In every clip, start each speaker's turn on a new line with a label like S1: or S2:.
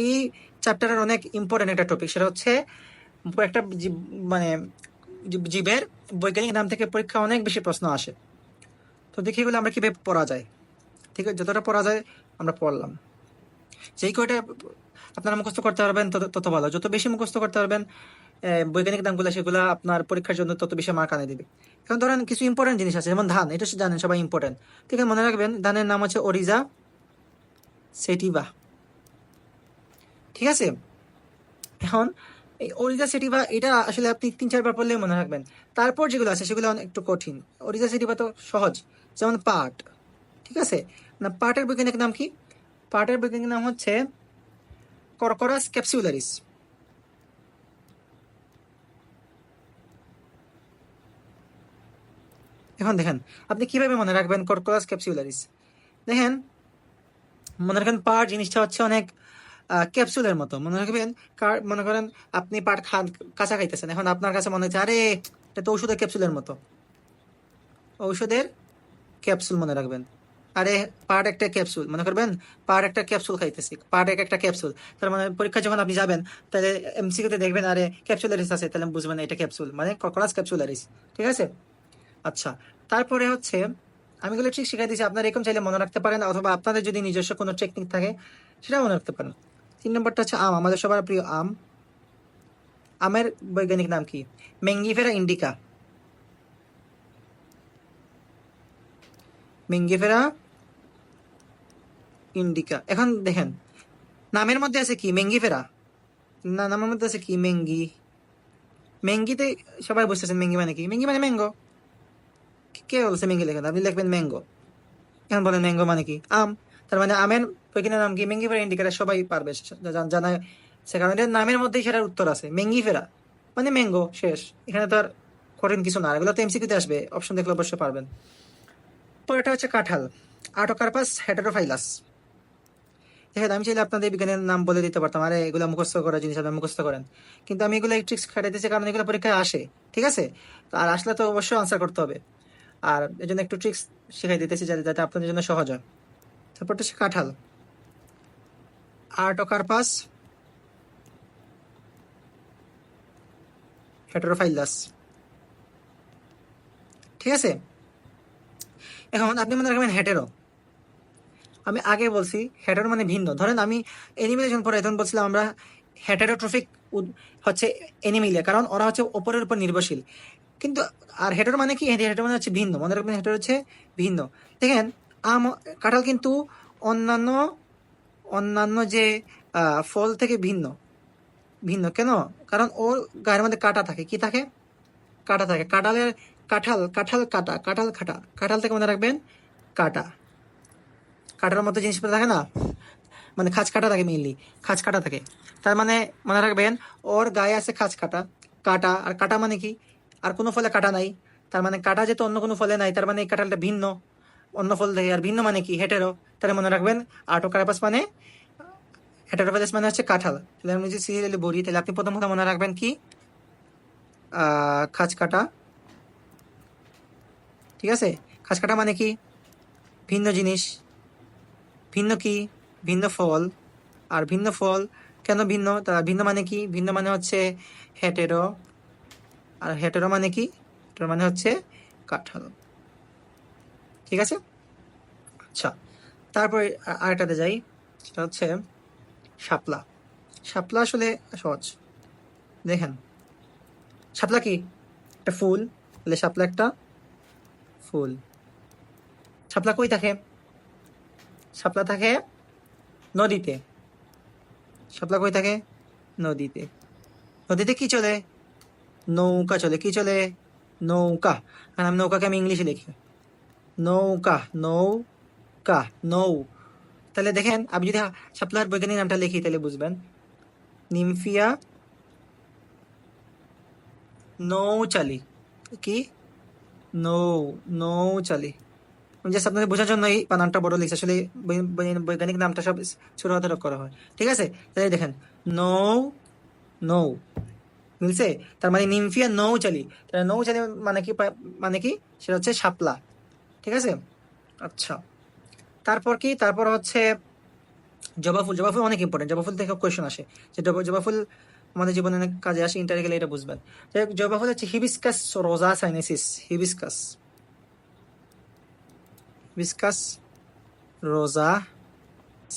S1: এই চ্যাপ্টারের অনেক ইম্পর্টেন্ট একটা টপিক, সেটা হচ্ছে একটা মানে জীবের বৈজ্ঞানিক নাম থেকে পরীক্ষা অনেক বেশি প্রশ্ন আসে। তো দেখি এগুলো আমরা কিভাবে পড়া যায়। ঠিক আছে, যতটা পড়া যায় আমরা পড়লাম। যেই কয়টা আপনারা মুখস্থ করতে পারবেন তত ভালো। যত বেশি মুখস্থ করতে পারবেন বৈজ্ঞানিক নামগুলো, সেগুলো আপনার পরীক্ষার জন্য তত বেশি মার্ক আনে দিবে। এখন ধরেন কিছু ইম্পর্টেন্ট জিনিস আছে, যেমন ধান, এটা জানেন সবাই ইম্পর্টেন্ট। ঠিক আছে, মনে রাখবেন ধানের নাম হচ্ছে অরিজা সেটিভা। ঠিক আছে, এখন এই অরিজা সেটিভা এটা আসলে আপনি 3-4 বার পড়লে মনে রাখবেন। তারপর যেগুলো আছে সেগুলো অনেক একটু কঠিন। অরিজা সেটিভা তো সহজ, যেমন পাট। ঠিক আছে, না পাটের বৈজ্ঞানিক নাম কি? পাটের বৈজ্ঞানিক নাম হচ্ছে করকরাস ক্যাপসুলারিস। এখন দেখেন আপনি কিভাবে মনে রাখবেন করকরাস ক্যাপসুলারিস। দেখেন, মনে রাখেন পাট জিনিসটা হচ্ছে অনেক ক্যাপসুলের মতো। মনে রাখবেন, মনে করেন আপনি পাট খান, কাঁচা খাইতেছেন, এখন আপনার কাছে মনে হচ্ছে আরে এটা তো ঔষধের ক্যাপসুলের মতো। ঔষধের ক্যাপসুল মনে রাখবেন। আরে পাট একটা ক্যাপসুল মনে করবেন, পাট একটা ক্যাপসুল খাইতেছি, পাট একটা ক্যাপসুল। তার মানে পরীক্ষা যখন আপনি যাবেন, তাহলে এমসিকিউতে দেখবেন আরে ক্যাপসুলারিস আছে, তাহলে বুঝবেন এটা ক্যাপসুল মানে ককরাস ক্যাপসুলারিস। ঠিক আছে, আচ্ছা। তারপরে হচ্ছে আমি এগুলো ঠিক শিখাই দিয়েছি, আপনারা এরকম চাইলে মনে রাখতে পারেন, অথবা আপনাদের যদি নিজস্ব কোনো টেকনিক থাকে সেটা মনে রাখতে পারেন। 3 নম্বরটা হচ্ছে আম, আমাদের সবার প্রিয় আম। আমের বৈজ্ঞানিক নাম কি? মেঙ্গিফেরা ইন্ডিকা। মেঙ্গিফেরা ইন্ডিকা। এখন দেখেন নামের মধ্যে আছে কি মেঙ্গিফেরা, না নামের মধ্যে আছে কি মেঙ্গি। মেঙ্গিতে সবাই বুঝতেছেন মেঙ্গি মানে কি? মেঙ্গি মানে ম্যাঙ্গো। কে বলছে মেঙ্গি লেখেন? আপনি লিখবেন ম্যাঙ্গো। এখন বলেন ম্যাঙ্গো মানে কি? আম। তার মানে আমের বৈজ্ঞানিক নাম কি? মেঙ্গিফেরা ইন্ডিকাটা সবাই পারবে জানা। সে কারণে এটার নামের মধ্যেই সেটার উত্তর আছে, মেঙ্গিফেরা মানে ম্যাঙ্গো, শেষ। এখানে তো আর কঠিন কিছু না, এগুলো তো এমসিকিউতে আসবে, অপশন দেখলে অবশ্যই পারবেন। পরেরটা হচ্ছে কাঁঠাল, আটোকার্পাস হেটেরোফাইলাস। দেখেন আমি চাইলে আপনাদের বিজ্ঞানের নাম বলে দিতে পারতাম, আরে এগুলো মুখস্থ করার জিনিস, আপনি মুখস্থ করেন। কিন্তু আমি এগুলো ট্রিক্স খাটাইতেছি কারণ এগুলো পরীক্ষায় আসে। ঠিক আছে, তো আর আসলে তো অবশ্যই আনসার করতে হবে। আর এই জন্য একটু ট্রিক্স শিখাই দিতেছি যাতে যাতে আপনাদের জন্য সহজ হয়। তারপরটা হচ্ছে কাঁঠাল, আর্টোকার্পাস হেটেরোফাইলাস। ঠিক আছে, এখন আপনি মনে রাখবেন হেটেরো। আমি আগে বলছি হেটেরো মানে ভিন্ন। ধরেন আমি এনিমিলেশন পরে তখন বলছিলাম আমরা হেটেরোট্রফিক হচ্ছে এনিমিলিয়া, কারণ ওরা হচ্ছে ওপরের উপর নির্ভরশীল। কিন্তু আর হেটেরো মানে কি? হেটেরো মানে হচ্ছে ভিন্ন, মনে রাখবেন হেটেরো হচ্ছে ভিন্ন। দেখেন আম, কাঁঠাল কিন্তু অন্যান্য অন্যান্য যে ফল থেকে ভিন্ন। ভিন্ন কেন? কারণ ওর গায়ের মধ্যে কাঁটা থাকে। কি থাকে? কাঁটা থাকে। কাঁঠালের কাঁঠাল, কাঁঠাল কাটা, কাঁঠাল খাটা, কাঁঠাল থেকে মনে রাখবেন কাঁটা। কাঁটার মতো জিনিসপত্র থাকে না, মানে খাঁজ কাটা থাকে, মেইনলি খাঁজ কাটা থাকে। তার মানে মনে রাখবেন ওর গায়ে আছে খাঁজ কাটা, কাটা। আর কাটা মানে কি? আর কোনো ফলে কাটা নাই। তার মানে কাটা যেহেতু অন্য কোনো ফলে নাই, তার মানে এই কাঁঠালটা ভিন্ন অন্য ফল থেকে। আর ভিন্ন মানে কি? হেটেরো। তাহলে মনে রাখবেন আর্টোকার্পাস মানে হেটেরোফাইলাস মানে হচ্ছে কাঁঠাল। তাহলে আমি যদি সিরিয়ালি বলি, তাহলে আপনি প্রথম কথা মনে রাখবেন কি? খাঁজ কাটা। ঠিক আছে, খাঁজ কাটা মানে কি? ভিন্ন জিনিস। ভিন্ন কি? ভিন্ন ফল। আর ভিন্ন ফল কেন ভিন্ন? তা ভিন্ন মানে কি? ভিন্ন মানে হচ্ছে হেটেরো। আর হেটেরো মানে কি? হেটেরো মানে হচ্ছে কাঁঠাল। ঠিক আছে, আচ্ছা। তারপরে আরেকটাতে যাই, সেটা হচ্ছে শাপলা। শাপলা আসলে সহজ। দেখেন শাপলা কি? একটা ফুল। তাহলে শাপলা একটা ফুল। শাপলা কই থাকে? শাপলা থাকে নদীতে। শাপলা কই থাকে? নদীতে। নদীতে কি চলে? নৌকা চলে। কি চলে? নৌকা। আর আমি নৌকাকে আমি ইংলিশে লিখি নৌকা। নৌকা, নৌ। তাহলে দেখেন আমি যদি শাপলার বৈজ্ঞানিক নামটা লিখি তাহলে বুঝবেন, নিমফিয়া নৌচালি। কি? নৌ, নৌচালি। আমি জাস্ট আপনাদের বোঝার জন্য এই বানানটা বড় লিখছি, আসলে বৈজ্ঞানিক নামটা সব ছোট হাতে করা হয়। ঠিক আছে, তাহলে দেখেন নৌ, নৌ মিলছে। তার মানে নিমফিয়া নৌচালি। তাহলে নৌচালি মানে কি? মানে কি? সেটা হচ্ছে শাপলা। ঠিক আছে, আচ্ছা। তারপর কি? তারপর হচ্ছে জবা ফুল, জবা ফুল অনেক ইম্পর্টেন্ট, জবা ফুল থেকে কোয়েশন আসে, যে জবা ফুল আমাদের জীবনে অনেক কাজে আসে, ইন্টারে গেলে এটা বুঝবেন। যাই হোক, জবা ফুল হচ্ছে হিবিস্কাস রোজা সাইনেসিস, হিবিস্কাস, হিবিস্কাস রোজা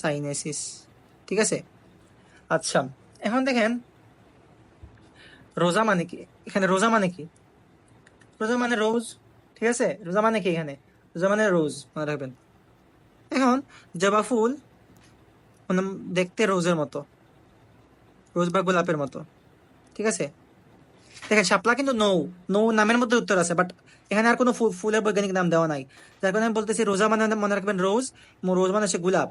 S1: সাইনেসিস, ঠিক আছে। আচ্ছা, এখন দেখেন রোজা মানে কি, এখানে রোজা মানে কি, রোজা মানে রোজ, ঠিক আছে, রোজা মানে কি, এখানে রোজা মানে রোজ, মনে রাখবেন। এখন জবা ফুল মানে দেখতে রোজের মতো, রোজ বা গোলাপের মতো, ঠিক আছে। দেখেন শাপলা কিন্তু নৌ, নৌ নামের মধ্যে উত্তর আছে, বাট এখানে আর কোনো ফুলের বৈজ্ঞানিক নাম দেওয়া নাই, যার কারণে আমি বলতেছি রোজা মানে মনে রাখবেন রোজ, রোজ মানে হচ্ছে গোলাপ।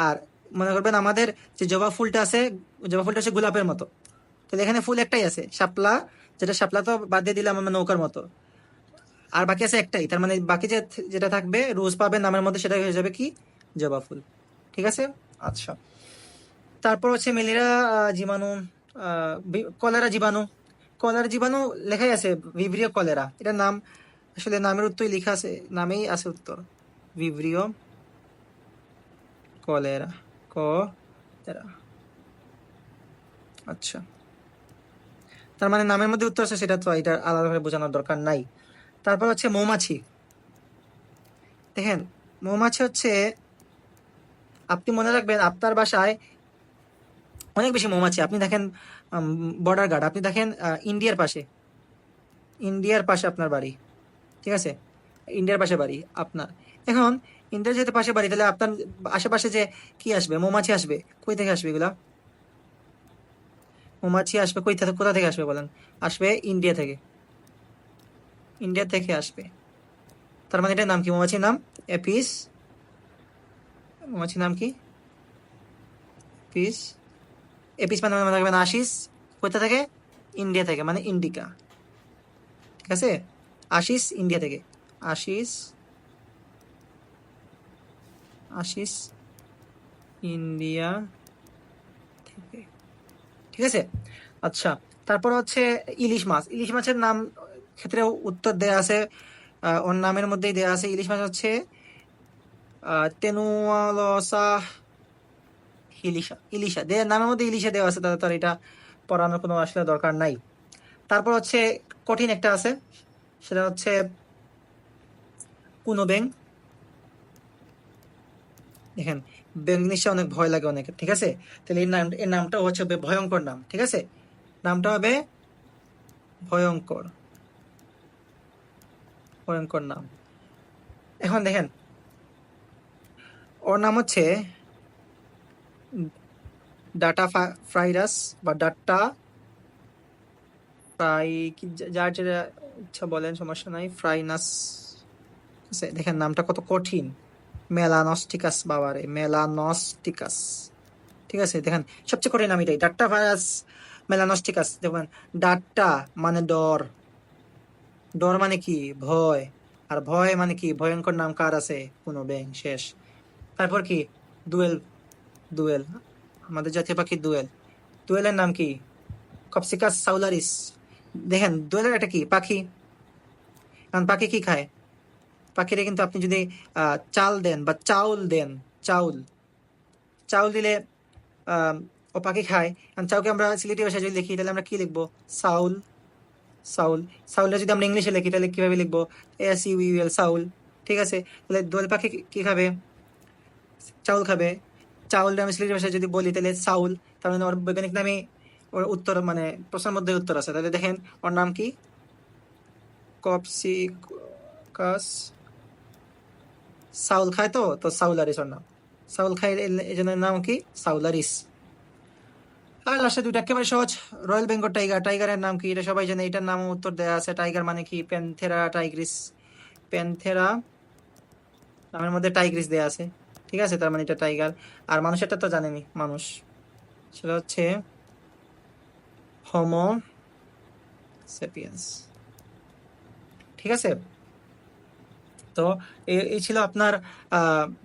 S1: আর মনে করবেন আমাদের যে জবা ফুলটা আছে, জবা ফুলটা হচ্ছে গোলাপের মতো, তাহলে এখানে ফুল একটাই আছে শাপলা, যেটা শাপলা তো বাদ দিয়ে দিলাম আমরা নৌকার মতো, আর বাকি আছে একটাই, তার মানে বাকি যে যেটা থাকবে রোজ পাবেন নামের মধ্যে, সেটা হয়ে যাবে কি, জবা ফুল, ঠিক আছে। আচ্ছা, তারপর হচ্ছে ম্যালেরিয়া জীবাণু, কলেরা জীবাণু, কলেরা জীবাণু লেখাই আছে ভিভ্রিও কলেরা, এটার নাম আসলে নামের উত্তরই লেখা আছে, নামেই আছে উত্তর, ভিভ্রিও কলেরা, কলেরা। আচ্ছা, তার মানে নামের মধ্যে উত্তর আছে, সেটা তো এটা আলাদাভাবে বোঝানোর দরকার নাই। তারপর হচ্ছে মৌমাছি, দেখেন মৌমাছি হচ্ছে, আপনি মনে রাখবেন আপনার বাসায় অনেক বেশি মৌমাছি, আপনি দেখেন বর্ডার গার্ড, আপনি দেখেন ইন্ডিয়ার পাশে, ইন্ডিয়ার পাশে আপনার বাড়ি, ঠিক আছে, ইন্ডিয়ার পাশে বাড়ি আপনার। এখন ইন্ডিয়ার যেহেতু পাশে বাড়ি, তাহলে আপনার আশেপাশে যে কি আসবে, মৌমাছি আসবে, কই থেকে আসবে এগুলা, মৌমাছি আসবে কই থেকে, কোথা থেকে আসবে বলেন, আসবে ইন্ডিয়া থেকে, ইন্ডিয়া থেকে আসবে। তার মানে এটার নাম কি, মৌমাছির নাম এপিস, মৌমাছির নাম কি, এপিস, এপিস মানে মনে রাখবেন আশিস, কোথা থেকে, ইন্ডিয়া থেকে, মানে ইন্ডিকা, ঠিক আছে, আশিস ইন্ডিয়া থেকে, আশিস, আশিস ইন্ডিয়া থেকে, ঠিক আছে। আচ্ছা, তারপর হচ্ছে ইলিশ মাছ, ইলিশ মাছের নাম ক্ষেত্রে উত্তর দেয়া আছে, ওর নামের মধ্যেই দেয়া আছে, ইলিশ মাছ হচ্ছে টেনুয়ালসা ইলিশা, ইলিশা দে নামের মধ্যে ইলিশা দেওয়া আছে, তাহলে তার এটা পড়ানোর কোনো আসলে দরকার নাই। তারপর হচ্ছে কঠিন একটা আছে, সেটা হচ্ছে কুনো ব্যাং, দেখেন ব্যাং জিনিসটা অনেক ভয় লাগে অনেকের, ঠিক আছে, তাহলে এর নামটা হচ্ছে ভয়ঙ্কর নাম, ঠিক আছে, নামটা হবে ভয়ঙ্কর, ভয়ঙ্কর নাম। এখন দেখেন ওর নাম হচ্ছে ডাটা ফ্রাইরাস বা ডাটা ফ্রাই, কি যার যেটা ইচ্ছা বলেন, সমস্যা নাই, ফ্রাইনাস, আছে, দেখেন নামটা কত কঠিন, মেলানস্টিকাস, বাবারে মেলানস্টিকাস, ঠিক আছে, দেখেন সবচেয়ে কঠিন নাম এটাই, ডাট্টা ভাইরাস মেলানস্টিকাস। দেখবেন ডাট্টা মানে ডর, ডর মানে কি ভয়, আর ভয় মানে কি ভয়ঙ্কর নাম কার আছে, কোনো ব্যাং, শেষ। তারপর কি দুয়েল, দুয়েল, আমাদের জাতীয় পাখি দুয়েল, দুয়েলের নাম কি, কপসিকাস সাউলারিস। দেখেন দোয়েলের একটা কি পাখি, কারণ পাখি কি খায়, পাখিরে কিন্তু আপনি যদি চাল দেন বা চাউল দেন, চাউল, চাউল দিলে আহ, ও পাখি খায়। কারণ চাউকে আমরা সিলেটি ভাষায় যদি লিখি, তাহলে আমরা কি লিখবো, সাউল, সাউল, সাউলটা যদি আমরা ইংলিশে লিখি, তাহলে কিভাবে লিখবো, SUL, সাউল, ঠিক আছে। তাহলে দোয়েল পাখি কি খাবে, চাউল খাবে, চাউলটা আমি সিলেটি ভাষায় যদি বলি, তাহলে সাউল, তার মানে ওর বৈজ্ঞানিক নামে, ওর উত্তর মানে প্রশ্নের মধ্যে উত্তর আছে, তাহলে দেখেন ওর নাম কি, কপসিকাস, সাউল খায়, তো সাউলারিস ওর নাম, সাউল খায় এই জন্য নাম কি, সাউলারিস। আর লাস্টে দুটো একেবারে সহজ, রয়্যাল বেঙ্গল টাইগার, টাইগারের নাম কি, এটা সবাই জানে, এটার নাম উত্তর দেওয়া আছে, টাইগার মানে কি, প্যান্থেরা টাইগ্রিস, প্যান্থেরা নামের মধ্যে টাইগ্রিস দেওয়া আছে, ঠিক আছে, তার মানে এটা টাইগার। আর মানুষেরটা তো জানেনি, মানুষ সেটা হচ্ছে হোমো সেপিয়েন্স, ঠিক আছে। তো এই ছিল আপনার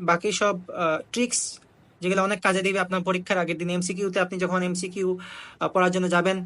S1: বাকি সব ট্রিক্স, যেগুলো অনেক কাজে দিবে আপনার পরীক্ষার আগের দিন, MCQ তে আপনি যখন MCQ পড়ার জন্য যাবেন।